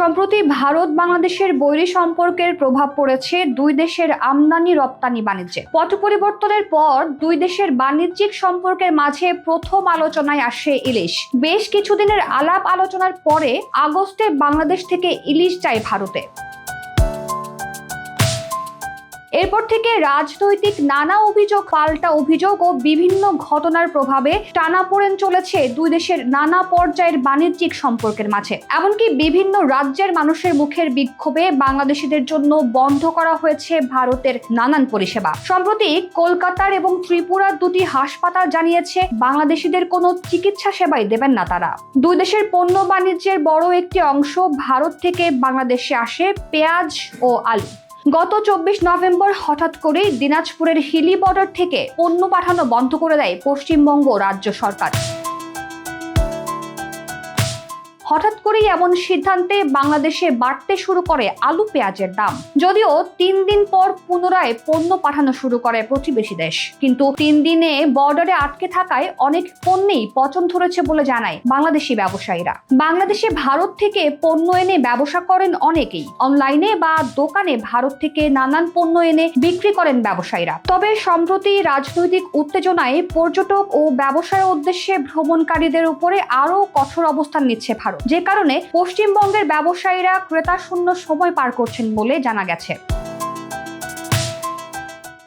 সম্প্রতি ভারত বাংলাদেশের বৈরী সম্পর্কের প্রভাব পড়েছে দুই দেশের আমদানি রপ্তানি বাণিজ্যে। পট পরিবর্তনের পর দুই দেশের বাণিজ্যিক সম্পর্কের মাঝে প্রথম আলোচনায় আসে ইলিশ। বেশ কিছুদিনের আলাপ আলোচনার পরে আগস্টে বাংলাদেশ থেকে ইলিশ যায় ভারতে। এরপর থেকে রাজনৈতিক নানা অভিযোগ, পাল্টা অভিযোগ ও বিভিন্ন ঘটনার প্রভাবে টানাপোড়েন চলেছে দুই দেশের নানা পর্যায়ের বাণিজ্যিক সম্পর্কের মাঝে। এমনকি বিভিন্ন রাজ্যের মানুষের মুখের বিক্ষোভে বাংলাদেশিদের জন্য বন্ধ করা হয়েছে ভারতের নানান পরিষেবা। সম্প্রতি কলকাতার এবং ত্রিপুরার দুটি হাসপাতাল জানিয়েছে বাংলাদেশিদের কোনো চিকিৎসা সেবাই দেবেন না তারা। দুই দেশের পণ্য বাণিজ্যের বড় একটি অংশ ভারত থেকে বাংলাদেশে আসে পেঁয়াজ ও আলু। গত 24 নভেম্বর হঠাৎ করেই দিনাজপুরের হিলি বর্ডার থেকে পণ্য পাঠানো বন্ধ করে দেয় পশ্চিমবঙ্গ রাজ্য সরকার। হঠাৎ করেই এমন সিদ্ধান্তে বাংলাদেশে বাড়তে শুরু করে আলু পেঁয়াজের দাম। যদিও 3 দিন পর পুনরায় পণ্য পাঠানো শুরু করে প্রতিবেশী দেশ, কিন্তু 3 দিনে বর্ডারে আটকে থাকায় অনেক পণ্যেই পচন ধরেছে বলে জানায় বাংলাদেশি ব্যবসায়ীরা। বাংলাদেশে ভারত থেকে পণ্য এনে ব্যবসা করেন অনেকেই। অনলাইনে বা দোকানে ভারত থেকে নানান পণ্য এনে বিক্রি করেন ব্যবসায়ীরা। তবে সম্প্রতি রাজনৈতিক উত্তেজনায় পর্যটক ও ব্যবসায়ের উদ্দেশ্যে ভ্রমণকারীদের উপরে আরো কঠোর অবস্থান নিচ্ছে ভারত, যে কারণে পশ্চিমবঙ্গের ব্যবসায়ীরা ক্রেতা শূন্য সময় পার করছেন বলে জানা গেছে।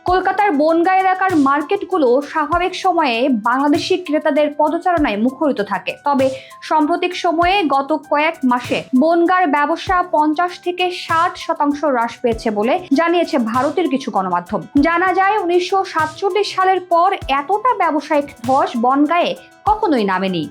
কলকাতার বনগাঁ এলাকার মার্কেটগুলো স্বাভাবিক সময়ে বাংলাদেশি ক্রেতাদের পদচারণায় মুখরিত থাকে। তবে সাম্প্রতিক সময়ে গত কয়েক মাসে বনগাঁর ব্যবসা 50 থেকে 60% হ্রাস পেয়েছে বলে জানিয়েছে ভারতের কিছু গণমাধ্যম। জানা যায় 1947 সালের পর এতটা ব্যবসায়িক ধস বনগাঁয়ে কখনোই নামেনি।